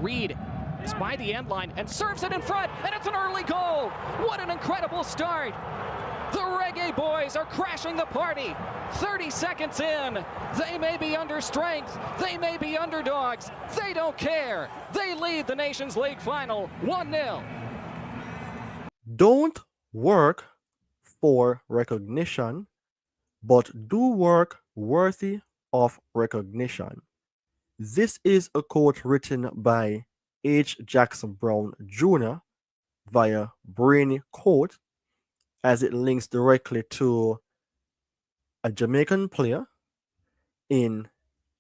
Reed is by the end line and serves it in front, and it's an early goal. What an incredible start. The Reggae Boyz are crashing the party. 30 seconds in, they may be under strength, they may be underdogs, they don't care. They lead the Nations League final 1-0. Don't work for recognition, but do work worthy of recognition. This is a quote written by H. Jackson Brown Jr. via Brainy Quote, as it links directly to a Jamaican player in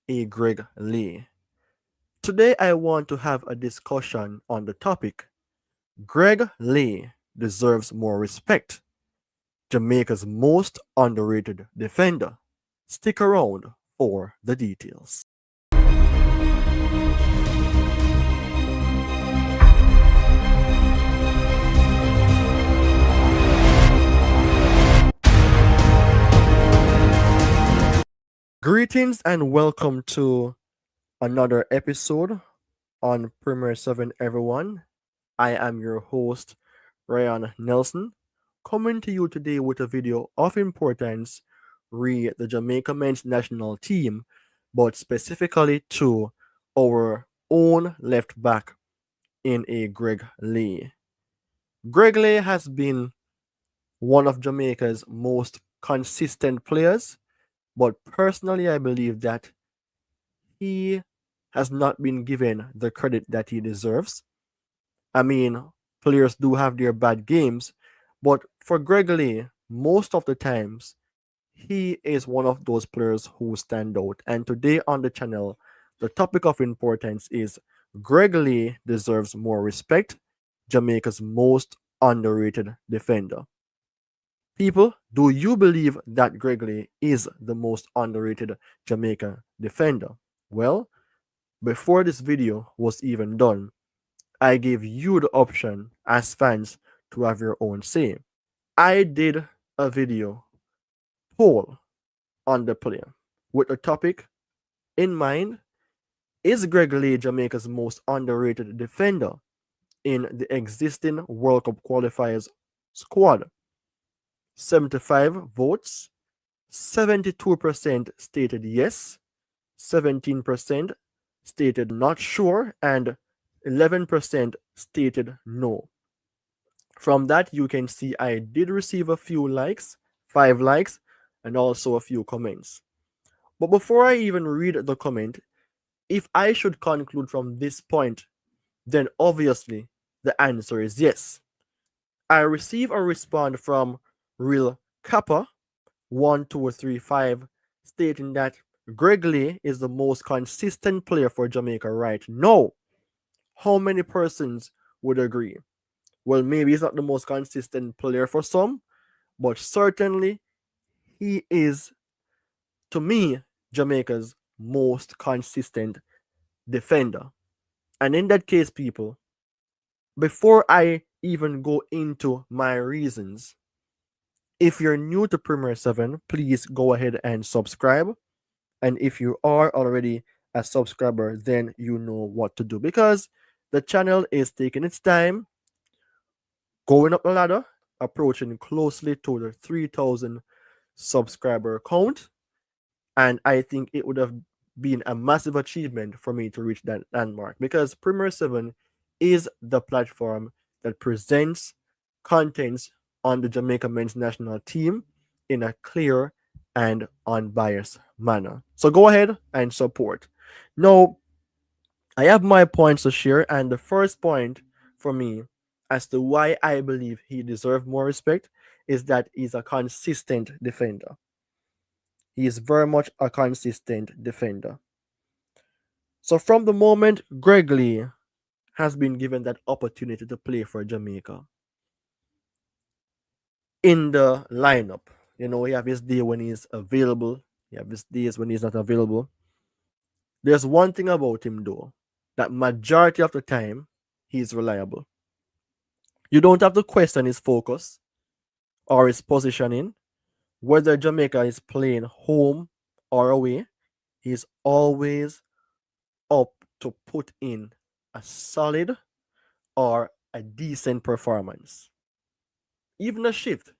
a Greg Leigh. Today I want to have a discussion on the topic, Greg Leigh deserves more respect. Jamaica's most underrated defender. Stick around for the details. Greetings and welcome to another episode on Premier 7, everyone. I am your host, Ryan Nelson, coming to you today with a video of importance re the Jamaica men's national team, but specifically to our own left back in a Greg Leigh. Greg Leigh has been one of Jamaica's most consistent players, but personally I believe that he has not been given the credit that he deserves. I mean, players do have their bad games, but for Greg Leigh, most of the times, he is one of those players who stand out. And today on the channel, the topic of importance is Greg Leigh deserves more respect, Jamaica's most underrated defender. People, do you believe that Greg Leigh is the most underrated Jamaica defender? Well, before this video was even done, I gave you the option as fans to have your own say. I did a video poll on the player with a topic in mind. Is Greg Leigh Jamaica's most underrated defender in the existing World Cup qualifiers squad? 75 votes, 72% stated yes, 17% stated not sure, and 11% stated no. From that, you can see I did receive a few likes, 5 likes, and also a few comments. But before I even read the comment, if I should conclude from this point, then obviously the answer is yes. I receive a response from Real Kappa 1235 stating that Greg Leigh is the most consistent player for Jamaica right now. How many persons would agree? Well, maybe he's not the most consistent player for some, but certainly he is, to me, Jamaica's most consistent defender. And in that case, people, before I even go into my reasons, if you're new to Premier 7, please go ahead and subscribe. And if you are already a subscriber, then you know what to do, because the channel is taking its time, going up the ladder, approaching closely to the 3,000 subscriber count. And I think it would have been a massive achievement for me to reach that landmark, because Premier 7 is the platform that presents contents on the Jamaica men's national team in a clear and unbiased manner. So go ahead and support. Now, I have my points to share, and the first point for me as to why I believe he deserves more respect is that he's a consistent defender. He is very much a consistent defender. So from the moment Greg Leigh has been given that opportunity to play for Jamaica in the lineup, you know, he have his day when he's available, he have his days when he's not available. There's one thing about him though, that majority of the time he's reliable. You don't have to question his focus or his positioning. Whether Jamaica is playing home or away, he's always up to put in a solid or a decent performance. Even a shift.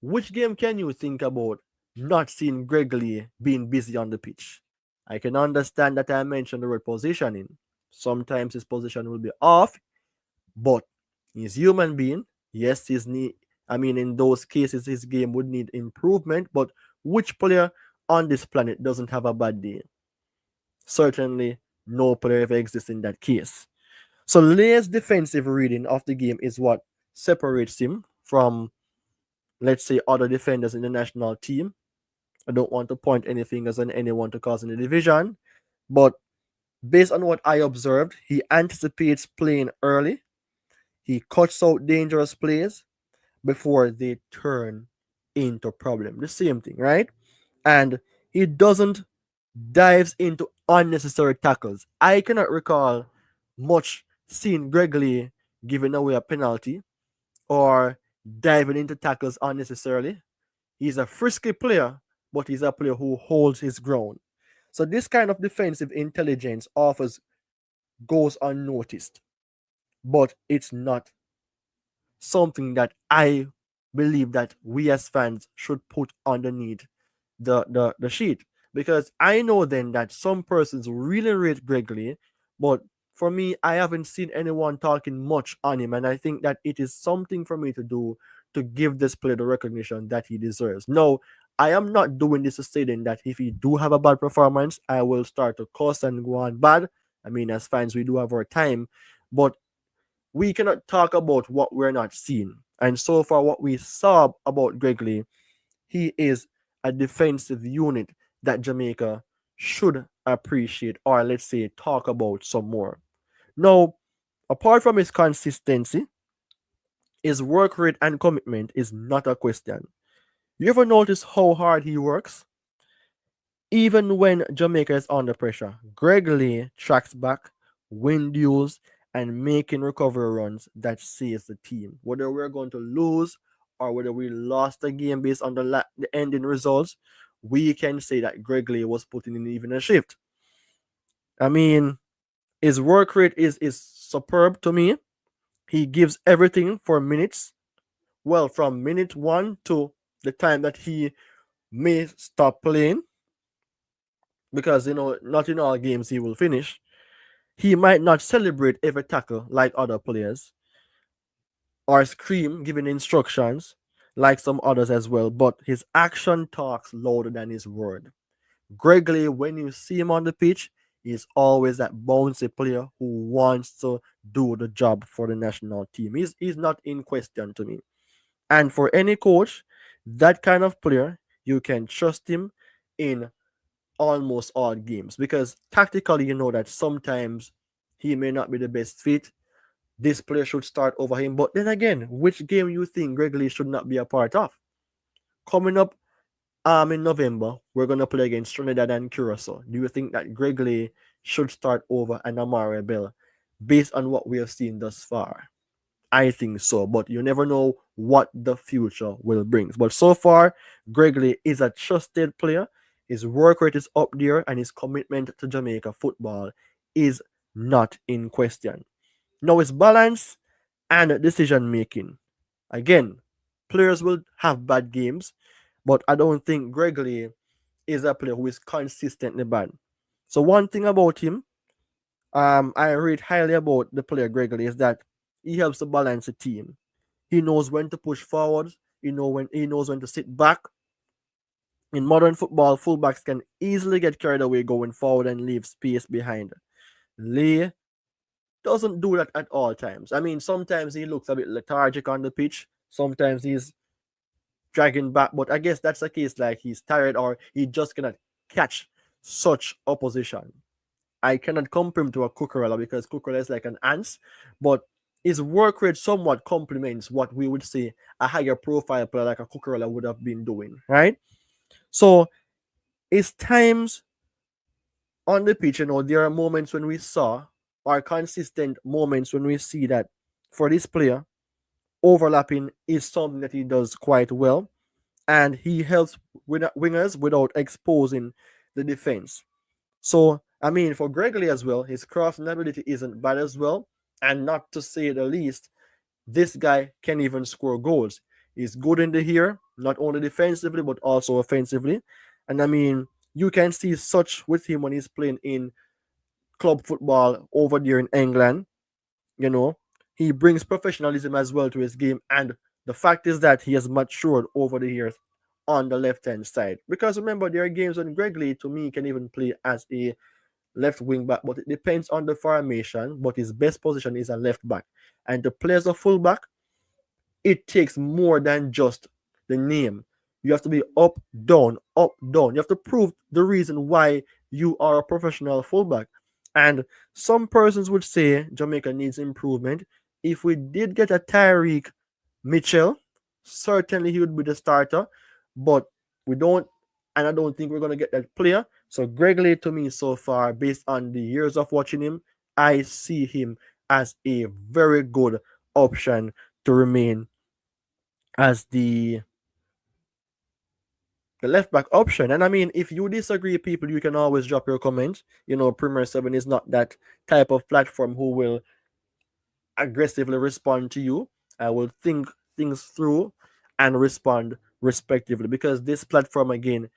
Which game can you think about not seeing Greg Leigh being busy on the pitch? I can understand that I mentioned the word positioning. Sometimes his position will be off, but he's human being. Yes, his need. I mean, in those cases, his game would need improvement. But which player on this planet doesn't have a bad day? Certainly, no player ever exists in that case. So Leigh's defensive reading of the game is what separates him from, let's say, other defenders in the national team. I don't want to point any fingers on anyone to cause any division, but based on what I observed, he anticipates playing early. He cuts out dangerous plays before they turn into problem. The same thing, right? And he doesn't dives into unnecessary tackles. I cannot recall much seeing Greg Leigh giving away a penalty or diving into tackles unnecessarily. He's a frisky player, but he's a player who holds his ground. So this kind of defensive intelligence offers goes unnoticed, but it's not something that I believe that we as fans should put underneath the sheet. Because I know then that some persons really rate Greg Leigh, but for me, I haven't seen anyone talking much on him, and I think that it is something for me to do to give this player the recognition that he deserves. No, I am not doing this to say then that if he do have a bad performance, I will start to cuss and go on bad. I mean, as fans, we do have our time, but we cannot talk about what we're not seeing. And so far, what we saw about Greg Leigh, he is a defensive unit that Jamaica should appreciate or, let's say, talk about some more. Now, apart from his consistency, his work rate and commitment is not a question. You ever notice how hard he works? Even when Jamaica is under pressure, Greg Leigh tracks back, win duels, and making recovery runs that saves the team. Whether we're going to lose or whether we lost the game based on the ending results, we can say that Greg Leigh was putting in even a shift. I mean, his work rate is superb to me. He gives everything for minutes. Well, from minute one to the time that he may stop playing, because not in all games he will finish. He might not celebrate every tackle like other players or scream giving instructions like some others as well, but his action talks louder than his word. Greg Leigh, when you see him on the pitch, he's always that bouncy player who wants to do the job for the national team. He's not in question to me. And for any coach, that kind of player, you can trust him in almost all games, because tactically you know that sometimes he may not be the best fit. This player should start over him. But then again, which game you think Greg Leigh should not be a part of? Coming up in November, we're gonna play against Trinidad and Curacao. Do you think that Greg Leigh should start over an Amari Bell based on what we have seen thus far? I think so, but you never know what the future will bring. But so far, Greg Leigh is a trusted player. His work rate is up there, and his commitment to Jamaica football is not in question. Now, his balance and decision making. Again, players will have bad games, but I don't think Greg Leigh is a player who is consistently bad. So one thing about him, I read highly about the player Greg Leigh, is that he helps to balance the team. He knows when to push forward. He knows when to sit back. In modern football, fullbacks can easily get carried away going forward and leave space behind. Leigh doesn't do that at all times. I mean, sometimes he looks a bit lethargic on the pitch. Sometimes he's dragging back, but I guess that's the case, like he's tired or he just cannot catch such opposition. I cannot compare him to a Cucurella because Cucurella is like an ant, but his work rate somewhat complements what we would say a higher profile player like a Cucurella would have been doing, right? So it's times on the pitch, there are moments when we saw, or consistent moments when we see that for this player, overlapping is something that he does quite well, and he helps wingers without exposing the defense. So I mean, for Greg Leigh as well, his crossing ability isn't bad as well. And not to say the least, this guy can even score goals. He's good in the air, not only defensively, but also offensively. And I mean, you can see such with him when he's playing in club football over there in England. You know, he brings professionalism as well to his game. And the fact is that he has matured over the years on the left hand side. Because remember, there are games when Greg Leigh, to me, can even play as a left wing back, but it depends on the formation. But his best position is a left back. And to play as a full back, it takes more than just the name. You have to be up, down, up, down. You have to prove the reason why you are a professional fullback. And some persons would say Jamaica needs improvement. If we did get a Tyreek Mitchell, certainly he would be the starter, but we don't, and I don't think we're going to get that player. So Greg Leigh, to me, so far, based on the years of watching him, I see him as a very good option to remain as the left back option. And I mean, if you disagree, people, you can always drop your comments. You know, Premier 7 is not that type of platform who will aggressively respond to you. I will think things through and respond respectively, because this platform, again,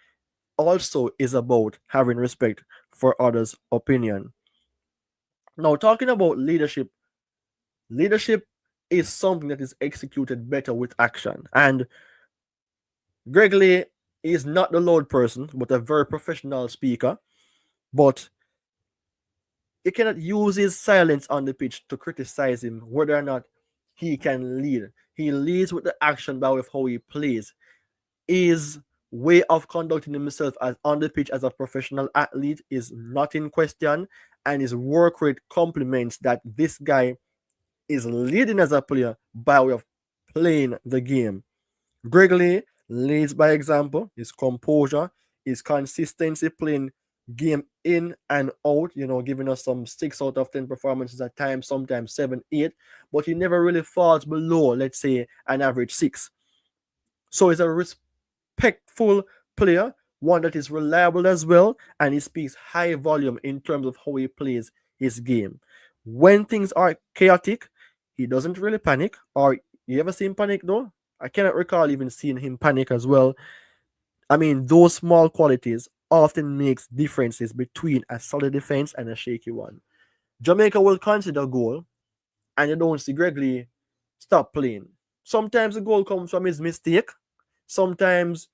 also is about having respect for others' opinion. Now, talking about leadership, leadership is something that is executed better with action. And Greg Leigh is not the loud person, but a very professional speaker. But you cannot use his silence on the pitch to criticize him whether or not he can lead. He leads with the action by way of how he plays. His way of conducting himself as on the pitch as a professional athlete is not in question, and his work rate complements that this guy is leading as a player by way of playing the game. Greg Leigh leads by example, his composure, his consistency playing game in and out, you know, giving us some 6 out of 10 performances at times, sometimes 7, 8, but he never really falls below, let's say, an average 6. So he's a respectful player, one that is reliable as well, and he speaks high volume in terms of how he plays his game. When things are chaotic, he doesn't really panic. Or you ever seen panic though? I cannot recall even seeing him panic as well. I mean, those small qualities often makes differences between a solid defense and a shaky one. Jamaica will consider a goal, and you don't see Greg Leigh stop playing. Sometimes the goal comes from his mistake. Sometimes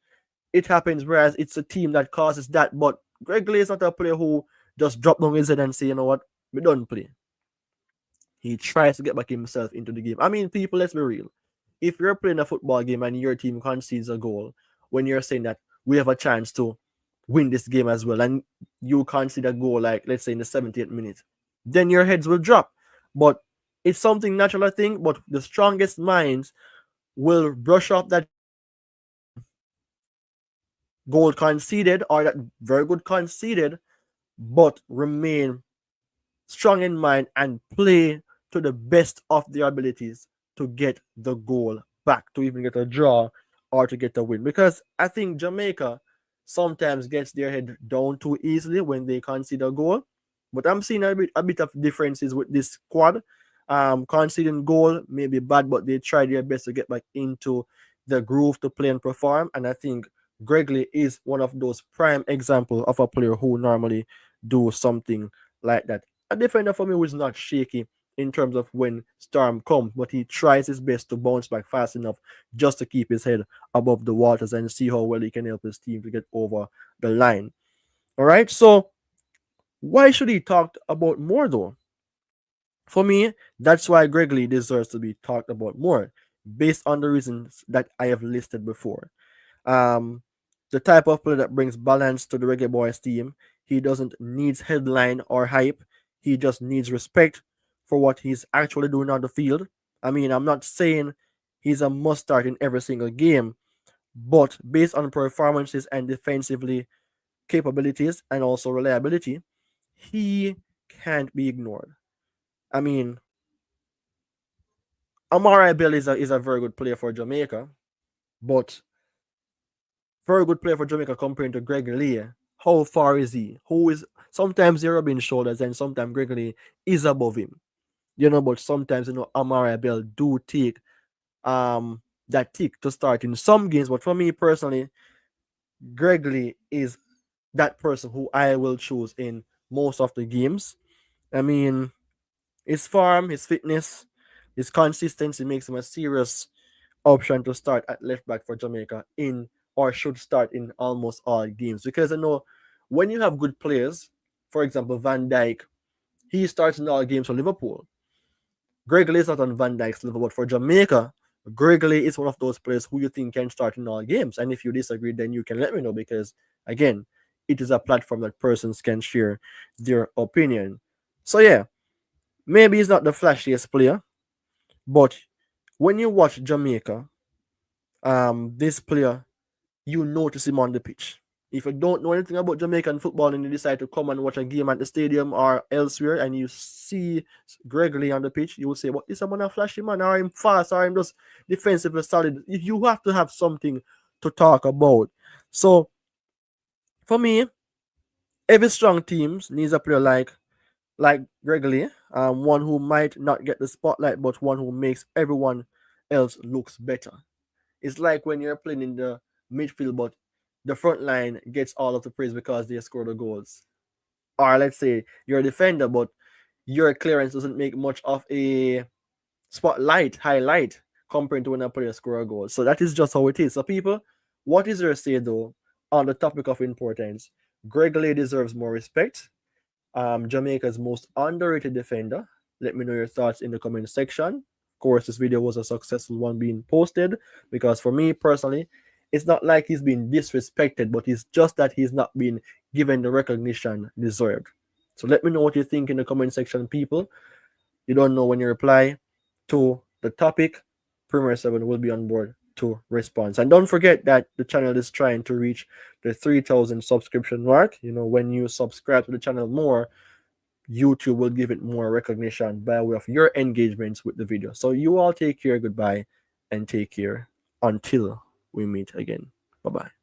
it happens whereas it's a team that causes that. But Greg Leigh is not a player who just drop down his head and say, you know what, we don't play. He tries to get back himself into the game. I mean, people, let's be real. If you're playing a football game and your team concedes a goal, when you're saying that we have a chance to win this game as well, and you concede a goal, like let's say in the 70th minute, then your heads will drop. But it's something natural, I think. But the strongest minds will brush off that goal conceded or that very good conceded, but remain strong in mind and play to the best of their abilities to get the goal back, to even get a draw or to get a win. Because I think Jamaica sometimes gets their head down too easily when they concede a goal. But I'm seeing a bit of differences with this squad. Conceding goal may be bad, but they try their best to get back into the groove to play and perform. And I think Greg Leigh is one of those prime examples of a player who normally do something like that. A defender for me who is not shaky in terms of when storm comes, but he tries his best to bounce back fast enough just to keep his head above the waters and see how well he can help his team to get over the line. All right, so why should he talk about more though? For me, that's why Greg Leigh deserves to be talked about more, based on the reasons that I have listed before. Um, the type of player that brings balance to the Reggae Boys team. He doesn't need headline or hype. He just needs respect for what he's actually doing on the field. I mean, I'm not saying he's a must start in every single game, but based on performances and defensively capabilities and also reliability, he can't be ignored. I mean, Amara Bell is a very good player for Jamaica, but very good player for Jamaica comparing to Greg Leigh. how far is he? Who is sometimes they're rubbing shoulders and sometimes Greg Leigh is above him. But sometimes Amara Bell do take that tick to start in some games. But for me personally, Greg Leigh is that person who I will choose in most of the games. I mean, his form, his fitness, his consistency makes him a serious option to start at left back for Jamaica in or should start in almost all games. Because I know when you have good players, for example, Van Dijk, he starts in all games for Liverpool. Greg Leigh is not on Van Dijk's level, but for Jamaica, Greg Leigh is one of those players who you think can start in all games. And if you disagree, then you can let me know because, again, it is a platform that persons can share their opinion. So, yeah, maybe he's not the flashiest player, but when you watch Jamaica, this player, you notice him on the pitch. If you don't know anything about Jamaican football and you decide to come and watch a game at the stadium or elsewhere and you see Greg Leigh on the pitch, you will say, "What is someone a flashy man? Or him fast? Or him just defensively solid?" You have to have something to talk about. So for me, every strong teams needs a player like Greg Leigh, one who might not get the spotlight, but one who makes everyone else looks better. It's like when you're playing in the midfield, but the front line gets all of the praise because they score the goals. Or let's say you're a defender, but your clearance doesn't make much of a highlight compared to when a player score a goal. So that is just how it is. So people, what is your say though on the topic of importance? Greg Leigh deserves more respect. Jamaica's most underrated defender. Let me know your thoughts in the comment section. Of course, this video was a successful one being posted because for me personally, it's not like he's been disrespected, but it's just that he's not been given the recognition deserved. So let me know what you think in the comment section, people. You don't know when you reply to the topic, Premier 7 will be on board to respond. And don't forget that the channel is trying to reach the 3,000 subscription mark. When you subscribe to the channel more, YouTube will give it more recognition by way of your engagements with the video. So you all take care, goodbye, and take care until we meet again. Bye-bye.